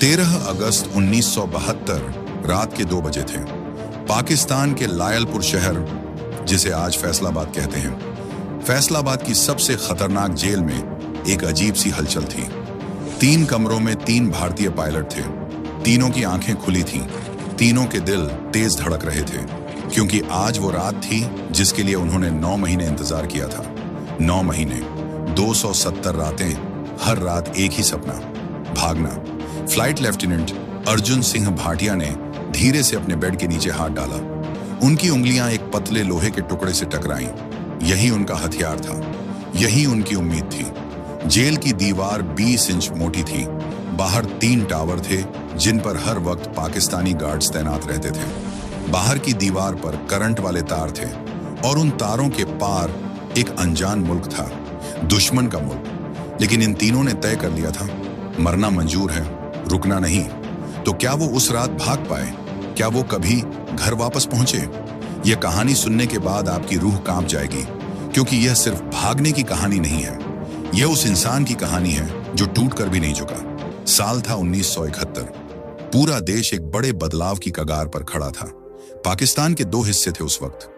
13 अगस्त 1972 रात के 2 बजे थे। पाकिस्तान के लायलपुर शहर, जिसे आज फैसलाबाद कहते हैं, फैसलाबाद की सबसे खतरनाक जेल में एक अजीब सी हलचल थी। 3 कमरों में 3 भारतीय पायलट थे। तीनों की आंखें खुली थीं, तीनों के दिल तेज धड़क रहे थे, क्योंकि आज वो रात थी जिसके लिए उन्होंने 9 महीने इंतजार किया था। 9 महीने, 270 रातें, हर रात एक ही सपना, भागना। फ्लाइट लेफ्टिनेंट अर्जुन सिंह भाटिया ने धीरे से अपने बेड के नीचे हाथ डाला। उनकी उंगलियां एक पतले लोहे के टुकड़े से टकराईं। यही उनका हथियार था, यही उनकी उम्मीद थी। जेल की दीवार 20 इंच मोटी थी। बाहर 3 टावर थे जिन पर हर वक्त पाकिस्तानी गार्ड्स तैनात रहते थे। बाहर की दीवार पर करंट वाले तार थे और उन तारों के पार एक अनजान मुल्क था, दुश्मन का मुल्क। लेकिन इन तीनों ने तय कर लिया था, मरना मंजूर है, रुकना नहीं। तो क्या वो उस रात भाग पाए? क्या वो कभी घर वापस पहुंचे? यह कहानी सुनने के बाद आपकी रूह कांप जाएगी, क्योंकि यह सिर्फ भागने की कहानी नहीं है। यह उस इंसान की कहानी है जो टूट कर भी नहीं झुका। साल था 1971। पूरा देश एक बड़े बदलाव की कगार पर खड़ा था। पाकिस्तान के 2 हिस्से थे उस वक्त,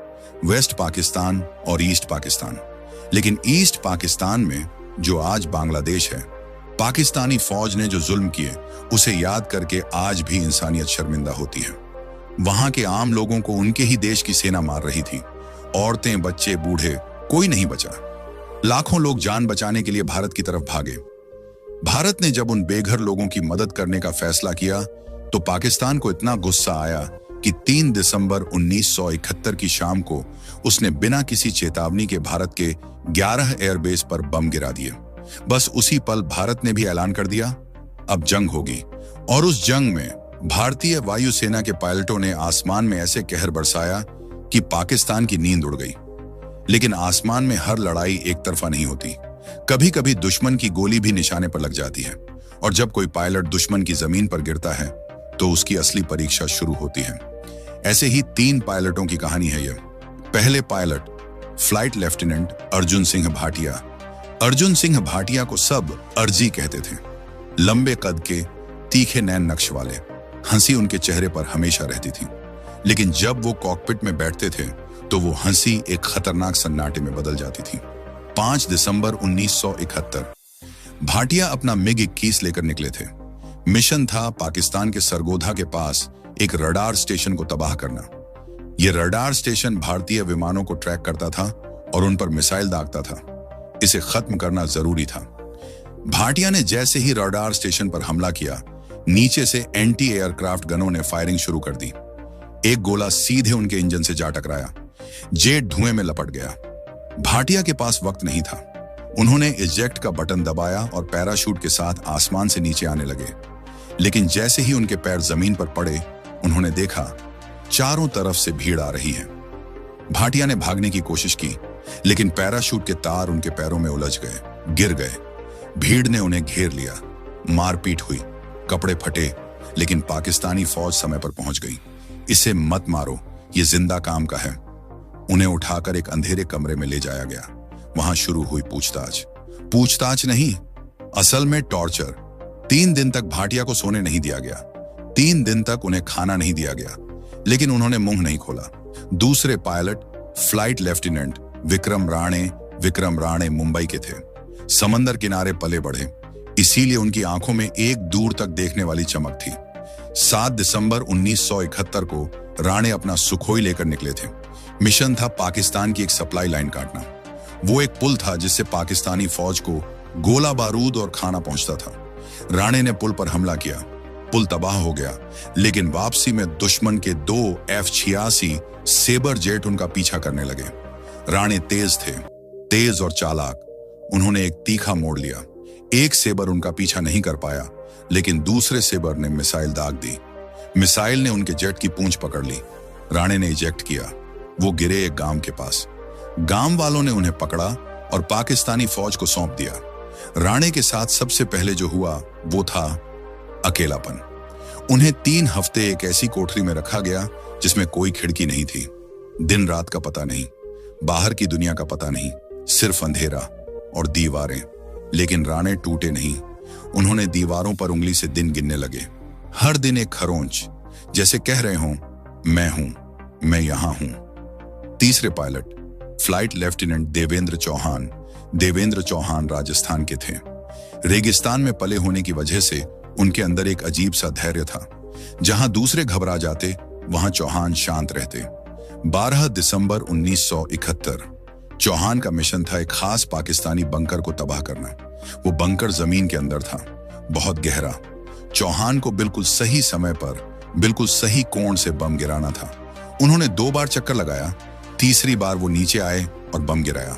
वेस्ट पाकिस्तान और ईस्ट पाकिस्तान। लेकिन ईस्ट पाकिस्तान में, जो आज बांग्लादेश है, पाकिस्तानी फौज ने जो जुल्म किए उसे याद करके आज भी इंसानियत शर्मिंदा होती है। वहां के आम लोगों को उनके ही देश की सेना मार रही थी। औरतें, बच्चे, बूढ़े, कोई नहीं बचा। लाखों लोग जान बचाने के लिए भारत की तरफ भागे। भारत ने जब उन बेघर लोगों की मदद करने का फैसला किया तो पाकिस्तान को इतना गुस्सा आया कि 3 दिसंबर 1971 की शाम को उसने बिना किसी चेतावनी के भारत के 11 एयरबेस पर बम गिरा दिए। बस उसी पल भारत ने भी ऐलान कर दिया, अब जंग होगी। और उस जंग में भारतीय वायुसेना के पायलटों ने आसमान में ऐसे कहर बरसाया कि पाकिस्तान की नींद उड़ गई। लेकिन आसमान में हर लड़ाई एक तरफा नहीं होती। कभी कभी दुश्मन की गोली भी निशाने पर लग जाती है, और जब कोई पायलट दुश्मन की जमीन पर गिरता है तो उसकी असली परीक्षा शुरू होती है। ऐसे ही 3 पायलटों की कहानी है यह। पहले pilot flight lieutenant Arjun Singh Bhatia. Arjun Singh Bhatia को सब अर्जी कहते थे। लंबे कद के, तीखे नैन नक्श वाले, हंसी उनके चेहरे पर हमेशा रहती थी। लेकिन जब वो कॉकपिट में बैठते थे तो वो हंसी एक खतरनाक सन्नाटे में बदल जाती थी। 5 दिसंबर 1971 भाटिया अपना MiG-21 लेकर निकले थे। मिशन था पाकिस्तान के सरगोधा के पास एक रडार स्टेशन को तबाह करना। यह रडार स्टेशन भारतीय विमानों को ट्रैक करता था और उन पर मिसाइल दागता था। इसे खत्म करना जरूरी था। भाटिया ने जैसे ही रडार स्टेशन पर हमला किया, नीचे से एंटी एयरक्राफ्ट गनों ने फायरिंग शुरू कर दी। एक गोला सीधे उनके इंजन से जा टकराया। जेट धुएं में लपट गया। भाटिया के पास वक्त नहीं था। उन्होंने इजेक्ट का बटन दबाया और पैराशूट के साथ आसमान से नीचे आने लगे। लेकिन जैसे ही उनके पैर जमीन पर पड़े, उन्होंने देखा चारों तरफ से भीड़ आ रही है। भाटिया ने भागने की कोशिश की, लेकिन पैराशूट के तार उनके पैरों में उलझ गए, गिर गए। भीड़ ने उन्हें घेर लिया। मारपीट हुई, कपड़े फटे, लेकिन पाकिस्तानी फौज समय पर पहुंच गई। इसे मत मारो, ये जिंदा काम का है। उन्हें उठाकर एक अंधेरे कमरे में ले जाया गया। वहां शुरू हुई पूछताछ नहीं, असल में टॉर्चर। 3 दिन तक भाटिया को सोने नहीं दिया गया। 3 दिन तक उन्हें खाना नहीं दिया गया, लेकिन उन्होंने मुंह नहीं खोला। दूसरे pilot flight lieutenant Vikram Rane Mumbai के थे। समंदर किनारे पले बढ़े, इसीलिए उनकी आंखों में एक दूर तक देखने वाली चमक थी। 7 दिसंबर 1971 को राणे अपना सुखोई लेकर निकले थे। मिशन था पाकिस्तान की एक सप्लाई लाइन काटना। वो एक पुल था जिससे पाकिस्तानी फौज को गोला बारूद और खाना पहुंचता था। राणे ने पुल पर हमला किया। पुल तबाह हो गया, लेकिन वापसी में दुश्मन के 2 F-86 सेबर जेट उनका पीछा करने लगे। राणे तेज थे, तेज और चालाक। उन्होंने एक तीखा मोड़ लिया। एक सेबर उनका पीछा नहीं कर पाया, लेकिन दूसरे सेबर ने मिसाइल दाग दी। मिसाइल ने उनके जेट की पूंछ पकड़ ली। राणे ने इजेक्ट किया। वो गिरे एक गांव के पास। गांव वालों ने उन्हें पकड़ा और पाकिस्तानी फौज को सौंप दिया। राणे के साथ सबसे पहले जो हुआ वो था अकेलापन। उन्हें 3 हफ्ते एक ऐसी कोठरी में रखा गया जिसमें कोई खिड़की नहीं थी। दिन रात का पता नहीं, बाहर की दुनिया का पता नहीं, सिर्फ अंधेरा और दीवारें। लेकिन राणे टूटे नहीं। उन्होंने दीवारों पर उंगली से दिन गिनने लगे। हर दिन एक खरोंच, जैसे कह रहे हों, मैं हूं, मैं यहां हूं। तीसरे pilot, flight lieutenant Devendra Chauhan Rajasthan के थे। रेगिस्तान में पले होने की वजह से उनके अंदर एक अजीब सा धैर्य था। जहां दूसरे घबरा जाते, वहां चौहान शांत रहते। 12 दिसंबर 1971 चौहान का मिशन था एक खास पाकिस्तानी बंकर को तबाह करना। वो बंकर जमीन के अंदर था, बहुत गहरा। चौहान को बिल्कुल सही समय पर, बिल्कुल सही कोण से बम गिराना था। उन्होंने 2 बार चक्कर लगाया। तीसरी बार वो नीचे आए और बम गिराया।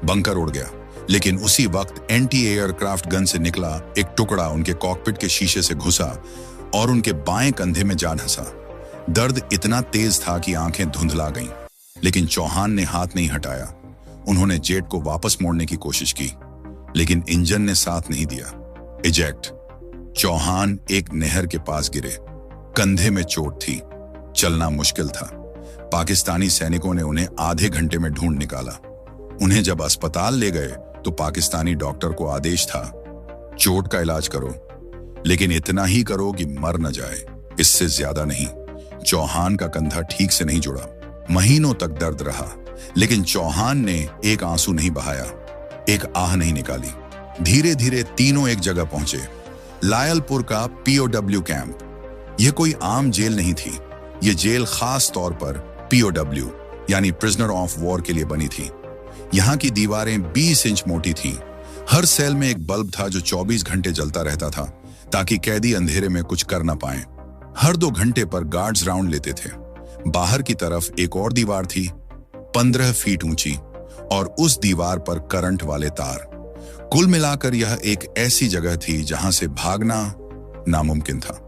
बंकर उड़ गया, लेकिन उसी वक्त एंटी एयरक्राफ्ट गन से निकला एक टुकड़ा उनके कॉकपिट के शीशे से घुसा और उनके बाएं कंधे में जा धंसा। दर्द इतना तेज था कि आंखें धुंधला गईं, लेकिन चौहान ने हाथ नहीं हटाया। उन्होंने जेट को वापस मोड़ने की कोशिश की, लेकिन इंजन ने साथ नहीं दिया। इजेक्ट। चौहान एक नहर के पास गिरे। कंधे में चोट थी, चलना मुश्किल था। पाकिस्तानी सैनिकों ने उन्हें आधे घंटे में ढूंढ निकाला। उन्हें जब अस्पताल ले गए तो पाकिस्तानी डॉक्टर को आदेश था, चोट का इलाज करो, लेकिन इतना ही करो कि मर न जाए, इससे ज्यादा नहीं। चौहान का कंधा ठीक से नहीं जुड़ा। महीनों तक दर्द रहा, लेकिन चौहान ने एक आंसू नहीं बहाया, एक आह नहीं निकाली। धीरे धीरे तीनों एक जगह पहुंचे, लायलपुर का POW कैंप। यह कोई आम जेल नहीं थी। यह जेल खास तौर पर POW यानी प्रिजनर ऑफ वॉर के लिए बनी थी। यहाँ की दीवारें 20 इंच मोटी थीं। हर सेल में एक बल्ब था जो 24 घंटे जलता रहता था, ताकि कैदी अंधेरे में कुछ कर ना पाएं। हर 2 घंटे पर गार्ड्स राउंड लेते थे। बाहर की तरफ एक और दीवार थी, 15 फीट ऊंची, और उस दीवार पर करंट वाले तार। कुल मिलाकर यह एक ऐसी जगह थी जहां से भागना नामुमकिन था।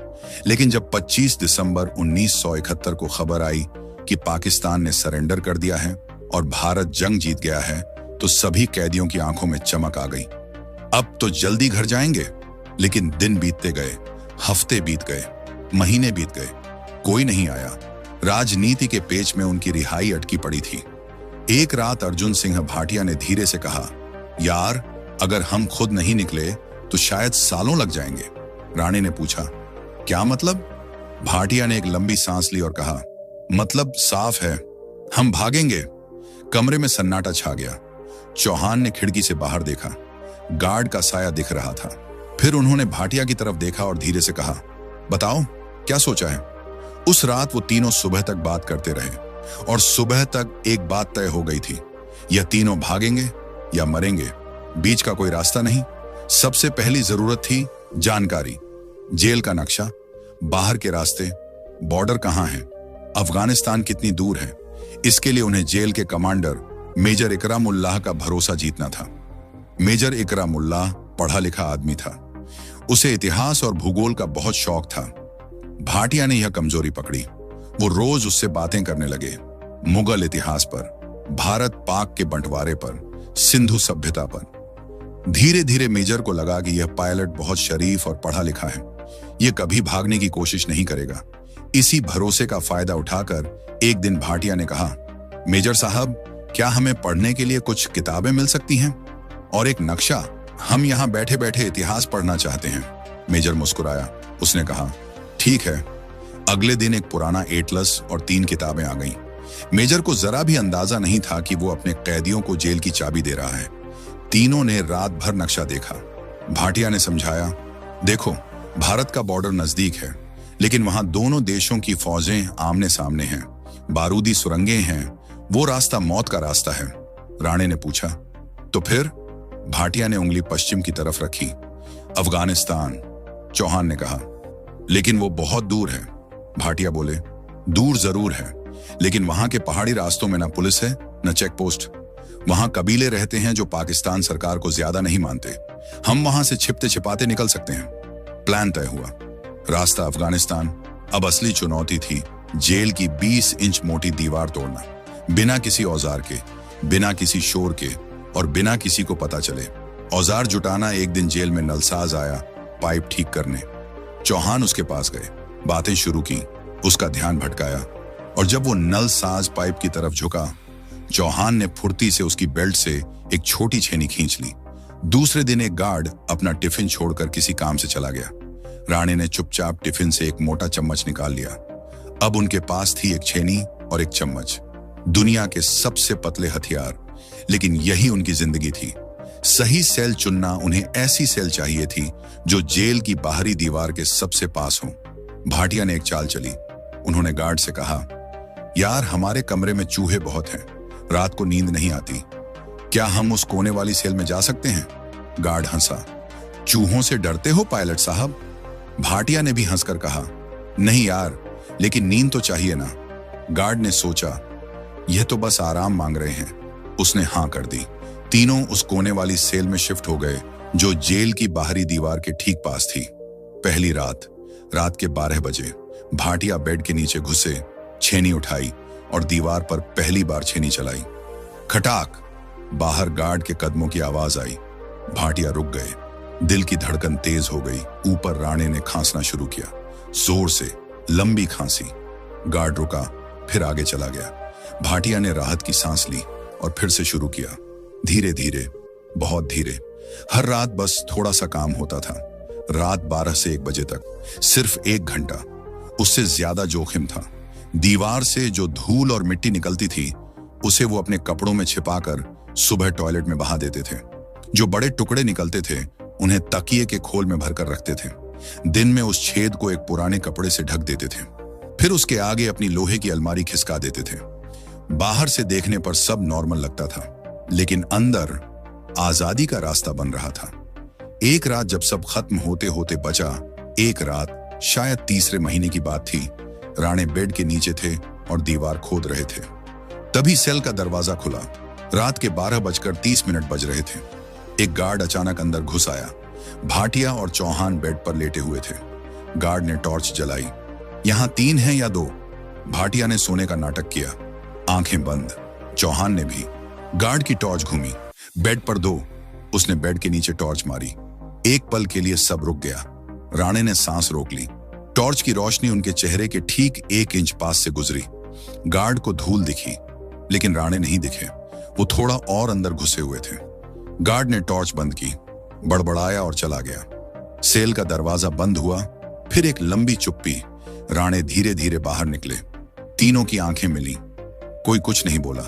लेकिन जब 25 दिसंबर 1971 को खबर आई कि पाकिस्तान ने सरेंडर कर दिया है और भारत जंग जीत गया है, तो सभी कैदियों की आंखों में चमक आ गई। अब तो जल्दी घर जाएंगे। लेकिन दिन बीतते गए, हफ्ते बीत गए, महीने बीत गए, कोई नहीं आया। राजनीति के पेच में उनकी रिहाई अटकी पड़ी थी। एक रात अर्जुन सिंह भाटिया ने धीरे से कहा, यार, अगर हम खुद नहीं निकले तो शायद सालों लग जाएंगे। राणे ने पूछा, क्या मतलब? भाटिया ने एक लंबी सांस ली और कहा, मतलब साफ है, हम भागेंगे। कमरे में सन्नाटा छा गया। चौहान ने खिड़की से बाहर देखा, गार्ड का साया दिख रहा था। फिर उन्होंने भाटिया की तरफ देखा और धीरे से कहा, बताओ क्या सोचा है? उस रात वो तीनों सुबह तक बात करते रहे, और सुबह तक एक बात तय हो गई थी, यह तीनों भागेंगे या मरेंगे, बीच का कोई रास्ता नहीं। सबसे पहली जरूरत थी जानकारी, जेल का नक्शा, बाहर के रास्ते, बॉर्डर कहां है, अफगानिस्तान कितनी दूर है। इसके लिए उन्हें जेल के कमांडर मेजर इकराम उल्लाह का भरोसा जीतना था। मेजर इकराम उल्लाह पढ़ा लिखा आदमी था। उसे इतिहास और भूगोल का बहुत शौक था। भाटिया ने यह कमजोरी पकड़ी। वो रोज उससे बातें करने लगे, मुगल इतिहास पर, भारत पाक के बंटवारे पर, सिंधु सभ्यता पर। धीरे धीरे मेजर को लगा कि यह पायलट बहुत शरीफ और पढ़ा लिखा है, यह कभी भागने की कोशिश नहीं करेगा। इसी भरोसे का फायदा उठाकर एक दिन भाटिया ने कहा, मेजर साहब, क्या हमें पढ़ने के लिए कुछ किताबें मिल सकती हैं और एक नक्शा? हम यहाँ बैठे बैठे इतिहास पढ़ना चाहते हैं। मेजर मुस्कुराया। उसने कहा, ठीक है। अगले दिन एक पुराना एटलस और 3 किताबें आ गईं। मेजर को जरा भी अंदाजा नहीं था कि वो अपने कैदियों को जेल की चाबी दे रहा है। तीनों ने रात भर नक्शा देखा। भाटिया ने समझाया, देखो, भारत का बॉर्डर नजदीक है, लेकिन वहां दोनों देशों की फौजें आमने सामने हैं, बारूदी सुरंगें हैं, वो रास्ता मौत का रास्ता है। राणे ने पूछा, तो फिर? भाटिया ने उंगली पश्चिम की तरफ रखी। अफगानिस्तान। चौहान ने कहा, लेकिन वो बहुत दूर है। भाटिया बोले, दूर जरूर है, लेकिन वहां के पहाड़ी रास्तों में न पुलिस है न चेक पोस्ट। वहां कबीले रहते हैं जो पाकिस्तान सरकार को ज्यादा नहीं मानते। हम वहां से छिपते छिपाते निकल सकते हैं। प्लान तय हुआ, रास्ता अफगानिस्तान। अब असली चुनौती थी जेल की 20 इंच मोटी दीवार तोड़ना, बिना किसी औजार के, बिना किसी शोर के और बिना किसी को पता चले। औजार जुटाना। एक दिन जेल में नलसाज आया पाइप ठीक करने। चौहान उसके पास गए, बातें शुरू की, उसका ध्यान भटकाया, और जब वो नलसाज पाइप की तरफ झुका, चौहान ने फुर्ती से उसकी बेल्ट से एक छोटी छेनी खींच ली। दूसरे दिन एक गार्ड अपना टिफिन छोड़कर किसी काम से चला गया। राणे ने चुपचाप टिफिन से एक मोटा चम्मच निकाल लिया। अब उनके पास थी एक छेनी और एक चम्मच, दुनिया के सबसे पतले हथियार, लेकिन यही उनकी जिंदगी थी। सही सेल चुनना, उन्हें ऐसी सेल चाहिए थी जो जेल की बाहरी दीवार के सबसे पास हो। भाटिया ने एक चाल चली। उन्होंने गार्ड से कहा, यार हमारे कमरे में चूहे बहुत हैं, रात को नींद नहीं आती, क्या हम उस कोने वाली सेल में जा सकते हैं? गार्ड हंसा। चूहों से डरते हो पायलट साहब? भाटिया ने भी हंसकर कहा, नहीं यार, लेकिन नींद तो चाहिए ना। गार्ड ने सोचा, यह तो बस आराम मांग रहे हैं। उसने हां कर दी। तीनों उस कोने वाली सेल में शिफ्ट हो गए जो जेल की बाहरी दीवार के ठीक पास थी। पहली रात के 12 बजे भाटिया बेड के नीचे घुसे, छेनी उठाई और दीवार पर पहली बार छेनी चलाई। खटाक! बाहर गार्ड के कदमों की आवाज आई। भाटिया रुक गए। दिल की धड़कन तेज हो गई। ऊपर राणे ने खांसना शुरू किया, जोर से, लंबी खांसी। गार्ड रुका, फिर आगे चला गया। भाटिया ने राहत की सांस ली और फिर से शुरू किया, धीरे धीरे, बहुत धीरे। हर रात बस थोड़ा सा काम होता था। रात 12 से 1 बजे तक, सिर्फ 1 घंटा। उससे ज्यादा जोखिम था। दीवार से जो धूल और मिट्टी निकलती थी, उसे वो अपने कपड़ों में छिपाकर सुबह टॉयलेट में बहा देते थे। जो बड़े टुकड़े निकलते थे, उन्हें तकिए के खोल में भरकर रखते थे। दिन में उस छेद को एक पुराने कपड़े से ढक देते थे, फिर उसके आगे अपनी लोहे की अलमारी खिसका देते थे। बाहर से देखने पर सब नॉर्मल लगता था, लेकिन अंदर आजादी का रास्ता बन रहा था। एक रात जब सब खत्म होते होते बचा, एक रात शायद तीसरे महीने की बात थी। राणे बेड के नीचे थे और दीवार खोद रहे थे। तभी सेल का दरवाजा खुला। रात के 12:30 बज रहे थे। एक गार्ड अचानक अंदर घुस आया। भाटिया और चौहान बेड पर लेटे हुए थे। गार्ड ने टॉर्च जलाई। यहां 3 हैं या 2? भाटिया ने सोने का नाटक किया, आंखें बंद। चौहान ने भी। गार्ड की टॉर्च घूमी। बेड पर 2। उसने बेड के नीचे टॉर्च मारी। एक पल के लिए सब रुक गया। राणे ने सांस रोक ली। टॉर्च की रोशनी उनके चेहरे के ठीक 1 इंच पास से गुजरी। गार्ड को धूल दिखी, लेकिन राणे नहीं दिखे। वो थोड़ा और अंदर घुसे हुए थे। गार्ड ने टॉर्च बंद की, बड़बड़ाया और चला गया। सेल का दरवाजा बंद हुआ। फिर एक लंबी चुप्पी। राणे धीरे धीरे बाहर निकले। तीनों की आंखें मिली। कोई कुछ नहीं बोला,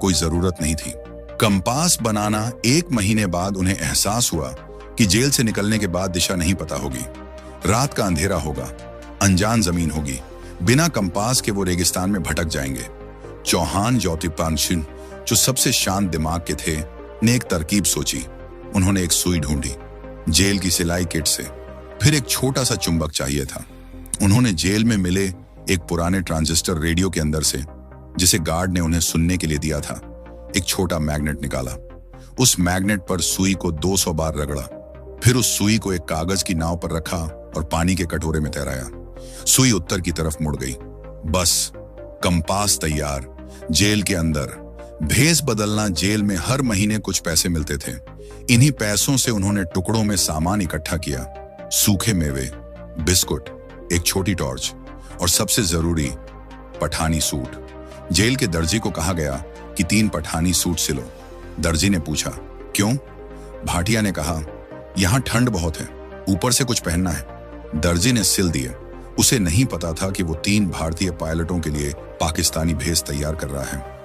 कोई जरूरत नहीं थी। कंपास बनाना 1 महीने बाद उन्हें एहसास हुआ कि जेल से निकलने के बाद दिशा नहीं पता होगी। रात का अंधेरा होगा, अनजान जमीन होगी। बिना कंपास के वो रेगिस्तान में भटक जाएंगे। चौहान ज्योतिपांशिन, जो सबसे शांत दिमाग के थे, ने एक तरकीब सोची। उन्होंने एक सुई ढूंढी, जेल की सिलाई किट से। फिर एक छोटा सा चुंबक चाहिए था। उन्होंने जेल में मिले एक पुराने ट्रांजिस्टर रेडियो के अंदर से, जिसे गार्ड ने उन्हें सुनने के लिए दिया था, एक छोटा मैग्नेट निकाला। उस मैग्नेट पर सुई को 200 बार रगड़ा। फिर उस सुई को एक कागज की नाव पर रखा और पानी के कटोरे में तैराया। सुई उत्तर की तरफ मुड़ गई। बस, कंपास तैयार। जेल के अंदर भेस बदलना। जेल में हर महीने कुछ पैसे मिलते थे। इन्हीं पैसों से उन्होंने टुकड़ों में सामान इकट्ठा किया, सूखे मेवे, बिस्कुट, एक छोटी टॉर्च और सबसे जरूरी, पठानी सूट। जेल के दर्जी को कहा गया कि 3 पठानी सूट सिलो। दर्जी ने पूछा, क्यों? भाटिया ने कहा, यहां ठंड बहुत है, ऊपर से कुछ पहनना है। दर्जी ने सिल दिए। उसे नहीं पता था कि वो 3 भारतीय पायलटों के लिए पाकिस्तानी भेस तैयार कर रहा है।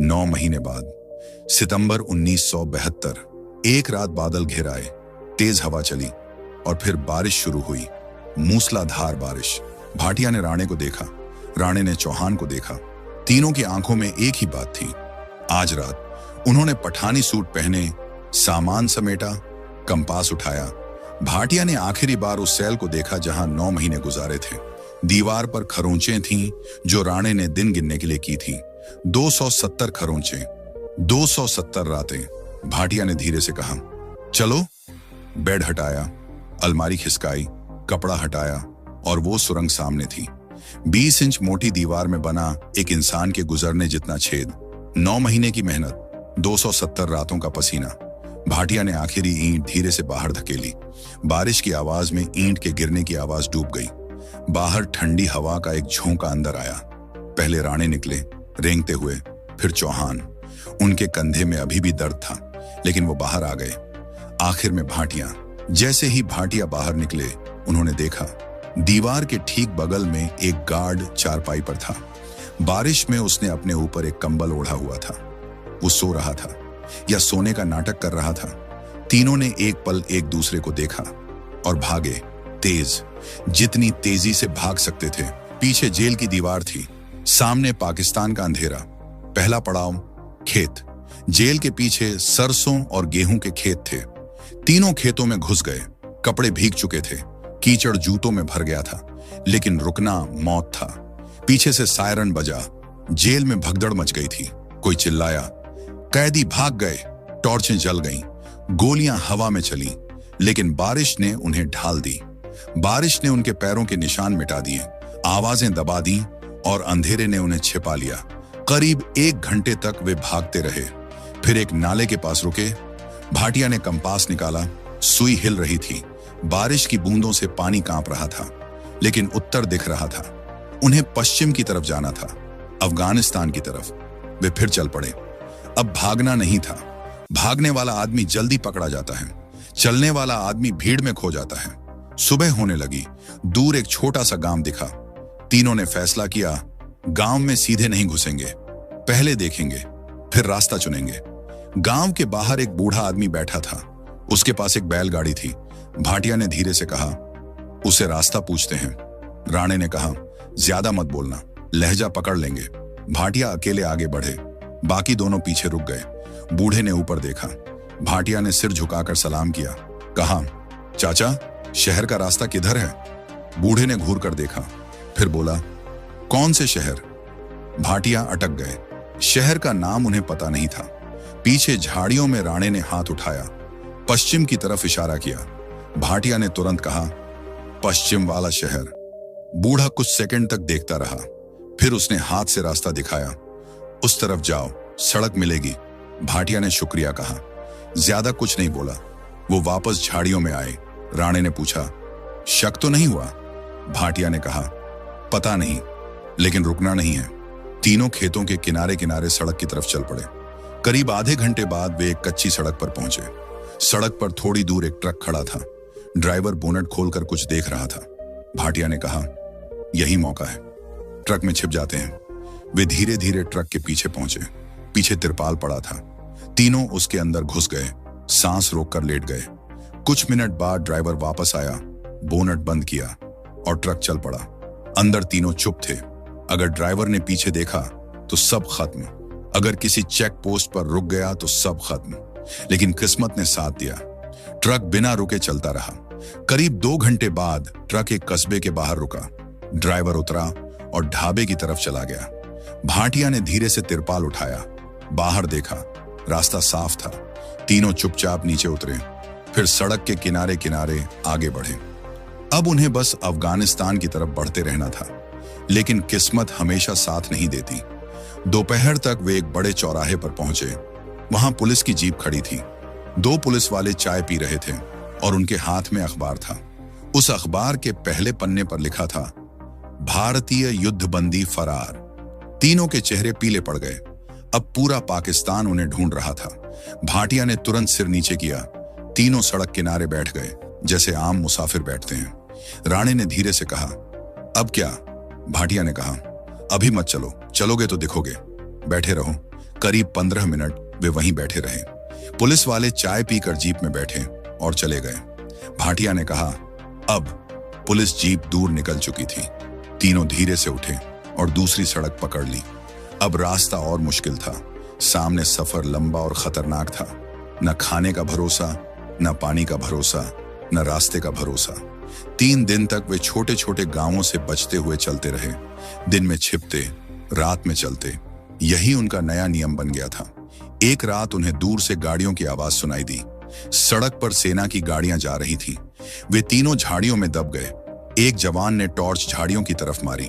9 महीने बाद, सितंबर 1972, एक रात बादल घिर आए, तेज हवा चली और फिर बारिश शुरू हुई, मूसलाधार बारिश। भाटिया ने राणे को देखा, राणे ने चौहान को देखा। तीनों की आंखों में एक ही बात थी। आज रात उन्होंने पठानी सूट पहने, सामान समेटा, कंपास उठाया। भाटिया ने आखिरी बार उस सेल को देखा जहां 9 महीने गुजारे थे। दीवार पर खरोंचें थीं जो राणे ने दिन गिनने के लिए की थीं। 270 खरोंचें, 270 रातें। भाटिया ने धीरे से कहा, चलो। बेड हटाया, अलमारी खिसकाई, कपड़ा हटाया और वो सुरंग सामने थी। 20 इंच मोटी दीवार में बना एक इंसान के गुजरने जितना छेद। 9 महीने की मेहनत, 270 रातों का पसीना। भाटिया ने आखिरी ईंट धीरे से बाहर धकेली। बारिश की आवाज में ईंट के गिरने की आवाज डूब गई। बाहर ठंडी हवा का एक झोंका अंदर आया। पहले राणे निकले, रेंगते हुए, फिर चौहान। उनके कंधे में अभी भी दर्द था, लेकिन वो बाहर आ गए। आखिर में भाटिया। जैसे ही भाटिया बाहर निकले, उन्होंने देखा दीवार के ठीक बगल में एक गार्ड चारपाई पर था। बारिश में उसने अपने ऊपर एक कंबल ओढ़ा हुआ था। वो सो रहा था या सोने का नाटक कर रहा था। तीनों ने एक पल एक दूसरे को देखा और भागे, तेज, जितनी तेजी से भाग सकते थे। पीछे जेल की दीवार थी, सामने पाकिस्तान का अंधेरा। पहला पड़ाव खेत। जेल के पीछे सरसों और गेहूं के खेत थे। तीनों खेतों में घुस गए। कपड़े भीग चुके थे, कीचड़ जूतों में भर गया था, लेकिन रुकना मौत था। पीछे से सायरन बजा। जेल में भगदड़ मच गई थी। कोई चिल्लाया, कैदी भाग गए। टॉर्चें जल गईं, गोलियां हवा में चली, लेकिन बारिश ने उन्हें ढाल दी। बारिश ने उनके पैरों के निशान मिटा दिए, आवाजें दबा दी और अंधेरे ने उन्हें छिपा लिया। करीब 1 घंटे तक वे भागते रहे। फिर एक नाले के पास रुके। भाटिया ने कंपास निकाला। सुई हिल रही थी। बारिश की बूंदों से पानी कांप रहा था, लेकिन उत्तर दिख रहा था। उन्हें पश्चिम की तरफ जाना था, अफगानिस्तान की तरफ। वे फिर चल पड़े। अब भागना नहीं था। भागने वाला आदमी जल्दी पकड़ा जाता है, चलने वाला आदमी भीड़ में खो जाता है। सुबह होने लगी। दूर एक छोटा सा गांव दिखा। तीनों ने फैसला किया, गांव में सीधे नहीं घुसेंगे, पहले देखेंगे, फिर रास्ता चुनेंगे। गांव के बाहर एक बूढ़ा आदमी बैठा था। उसके पास एक बैलगाड़ी थी। भाटिया ने धीरे से कहा, उसे रास्ता पूछते हैं। राणे ने कहा, ज्यादा मत बोलना, लहजा पकड़ लेंगे। भाटिया अकेले आगे बढ़े, बाकी दोनों पीछे रुक गए। बूढ़े ने ऊपर देखा। भाटिया ने सिर झुकाकर सलाम किया, कहा, चाचा, शहर का रास्ता किधर है? बूढ़े ने घूर कर देखा, फिर बोला, कौन से शहर? भाटिया अटक गए। शहर का नाम उन्हें पता नहीं था। पीछे झाड़ियों में राणे ने हाथ उठाया, पश्चिम की तरफ इशारा किया। भाटिया ने तुरंत कहा, पश्चिम वाला शहर। बूढ़ा कुछ सेकंड तक देखता रहा, फिर उसने हाथ से रास्ता दिखाया, उस तरफ जाओ, सड़क मिलेगी। भाटिया ने शुक्रिया कहा, ज्यादा कुछ नहीं बोला। वो वापस झाड़ियों में आए। राणे ने पूछा, शक तो नहीं हुआ? भाटिया ने कहा, पता नहीं, लेकिन रुकना नहीं है। तीनों खेतों के किनारे किनारे सड़क की तरफ चल पड़े। करीब आधे घंटे बाद वे एक कच्ची सड़क पर पहुंचे। सड़क पर थोड़ी दूर एक ट्रक खड़ा था। ड्राइवर बोनट खोलकर कुछ देख रहा था। भाटिया ने कहा, यही मौका है, ट्रक में छिप जाते हैं। वे धीरे धीरे ट्रक के पीछे पहुंचे। पीछे तिरपाल पड़ा था। तीनों उसके अंदर घुस गए, सांस रोककर लेट गए। कुछ मिनट बाद ड्राइवर वापस आया, बोनट बंद किया और ट्रक चल पड़ा। अंदर तीनों चुप थे। अगर ड्राइवर ने पीछे देखा तो सब खत्म। अगर किसी चेक पोस्ट पर रुक गया तो सब खत्म। लेकिन किस्मत ने साथ दिया। ट्रक बिना रुके चलता रहा। करीब 2 घंटे बाद ट्रक एक कस्बे के बाहर रुका। ड्राइवर उतरा और ढाबे की तरफ चला गया। भाटिया ने धीरे से तिरपाल उठाया, बाहर देखा, रास्ता साफ था। तीनों चुपचाप नीचे उतरे, फिर सड़क के किनारे किनारे आगे बढ़े। अब उन्हें बस अफगानिस्तान की तरफ बढ़ते रहना था, लेकिन किस्मत हमेशा साथ नहीं देती। दोपहर तक वे एक बड़े चौराहे पर पहुंचे। वहां पुलिस की जीप खड़ी थी। 2 पुलिस वाले चाय पी रहे थे और उनके हाथ में अखबार था। उस अखबार के पहले पन्ने पर लिखा था, भारतीय युद्धबंदी फरार। तीनों के चेहरे पीले पड़ गए। अब पूरा पाकिस्तान उन्हें ढूंढ रहा था। भाटिया ने तुरंत सिर नीचे किया। तीनों सड़क किनारे बैठ गए, जैसे आम मुसाफिर बैठते हैं। राणे ने धीरे से कहा, अब क्या? भाटिया ने कहा, अभी मत चलो, चलोगे तो दिखोगे, बैठे रहो। करीब 15 मिनट वे वहीं बैठे रहे। पुलिस वाले चाय पीकर जीप में बैठे और चले गए। भाटिया ने कहा, अब पुलिस जीप दूर निकल चुकी थी। तीनों धीरे से उठे और दूसरी सड़क पकड़ ली। अब रास्ता और मुश्किल था। सामने सफर लंबा और खतरनाक था। न खाने का भरोसा, न पानी का भरोसा, न रास्ते का भरोसा। 3 दिन तक वे छोटे छोटे गांवों से बचते हुए चलते रहे। दिन में छिपते, रात में चलते। यही उनका नया नियम बन गया था। एक रात उन्हें दूर से गाड़ियों की आवाज सुनाई दी। सड़क पर सेना की गाड़ियां जा रही थीं। वे तीनों झाड़ियों में दब गए। एक जवान ने टॉर्च झाड़ियों की तरफ मारी।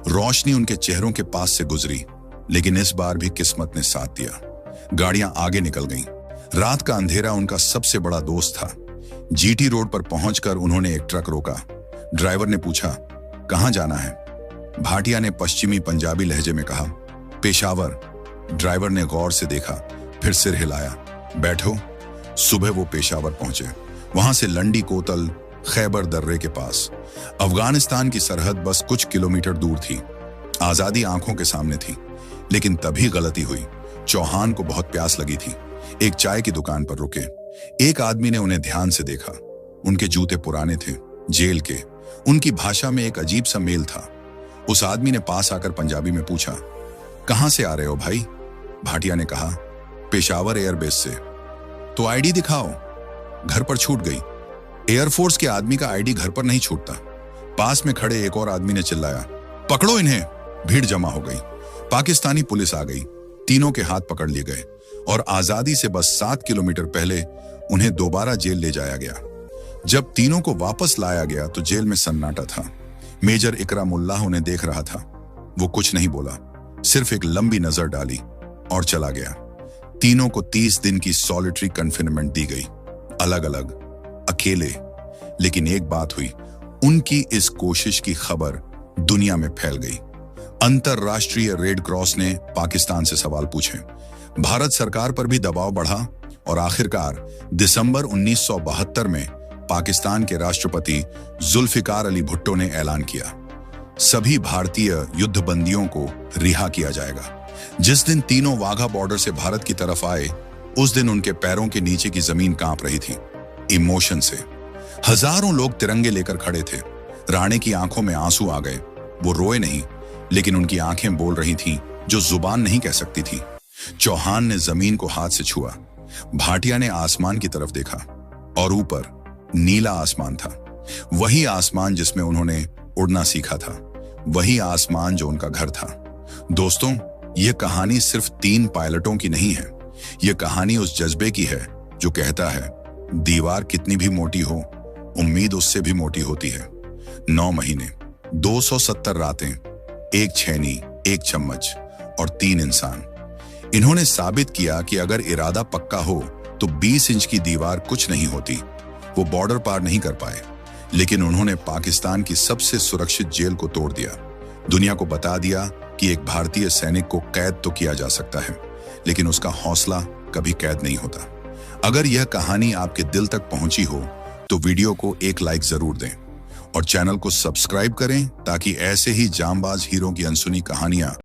रोशनी उनके चेहरों के पास से गुजरी, लेकिन इस बार भी किस्मत ने साथ दिया। गाड़ियां आगे निकल गईं। रात का अंधेरा उनका सबसे बड़ा दोस्त था। जीटी रोड पर पहुंचकर उन्होंने एक ट्रक रोका। ड्राइवर ने पूछा, कहां जाना है? भाटिया ने पश्चिमी पंजाबी लहजे में कहा, पेशावर। ड्राइवर ने गौर से देखा, फिर सिर हिलाया। बैठो। सुबह वो पेशावर पहुंचे। वहां से लंडी कोतल खैबर दर्रे के पास अफगानिस्तान की सरहद बस कुछ किलोमीटर दूर थी। आजादी आंखों के सामने थी, लेकिन तभी गलती हुई। चौहान को बहुत प्यास लगी थी। एक चाय की दुकान पर रुके। एक आदमी ने उन्हें ध्यान से देखा। उनके जूते पुराने थे, जेल के। उनकी भाषा में एक अजीब सा मेल था। उस आदमी ने पास आकर पंजाबी में पूछा, कहां से आ रहे हो भाई? भाटिया ने कहा, पेशावर एयरबेस से। तो आईडी दिखाओ। घर पर छूट गई। एयरफोर्स के आदमी का आईडी घर पर नहीं छूटता। पास में खड़े एक और आदमी ने चिल्लाया, पकड़ो इन्हें। भीड़ जमा हो गई। पाकिस्तानी पुलिस आ गई। तीनों के हाथ पकड़ लिए गए और आजादी से बस 7 किलोमीटर पहले उन्हें दोबारा जेल ले जाया गया। जब तीनों को वापस लाया गया तो जेल में सन्नाटा था। मेजर इकरामुल्लाह उन्हें देख रहा था। वो कुछ नहीं बोला, सिर्फ एक लंबी नजर डाली और चला गया। तीनों को 30 दिन की सॉलिटरी कन्फिनमेंट दी गई, अलग अलग, अकेले। लेकिन एक बात हुई, उनकी इस कोशिश की खबर दुनिया में फैल गई। अंतरराष्ट्रीय रेड क्रॉस ने पाकिस्तान से सवाल पूछे। भारत सरकार पर भी दबाव बढ़ा और आखिरकार दिसंबर 1972 में पाकिस्तान के राष्ट्रपति जुल्फिकार अली भुट्टो ने ऐलान किया, सभी भारतीय युद्धबंदियों को रिहा किया जाएगा। जिस दिन तीनों वाघा बॉर्डर से भारत की तरफ आए, उस दिन उनके पैरों के नीचे की जमीन कांप रही थी, इमोशन से। हजारों लोग तिरंगे लेकर खड़े थे। राणे की आंखों में आंसू आ गए। वो रोए नहीं, लेकिन उनकी आंखें बोल रही थीं जो जुबान नहीं कह सकती थी। चौहान ने जमीन को हाथ से छुआ। भाटिया ने आसमान की तरफ देखा और ऊपर नीला आसमान था। वही आसमान जिसमें उन्होंने उड़ना सीखा था, वही आसमान जो उनका घर था। दोस्तों, यह कहानी सिर्फ 3 पायलटों की नहीं है। यह कहानी उस जज्बे की है जो कहता है, दीवार कितनी भी मोटी हो, उम्मीद उससे भी मोटी होती है। 9 महीने, 270 रातें, 1 छैनी, 1 चम्मच और 3 इंसान। इन्होंने साबित किया कि अगर इरादा पक्का हो तो 20 इंच की दीवार कुछ नहीं होती। वो बॉर्डर पार नहीं कर पाए, लेकिन उन्होंने पाकिस्तान की सबसे सुरक्षित जेल को तोड़ दिया। दुनिया को बता दिया कि एक भारतीय सैनिक को कैद तो किया जा सकता है, लेकिन उसका हौसला कभी कैद नहीं होता। अगर यह कहानी आपके दिल तक पहुंची हो तो वीडियो को एक लाइक जरूर दें और चैनल को सब्सक्राइब करें, ताकि ऐसे ही जांबाज हीरो की अनसुनी कहानियां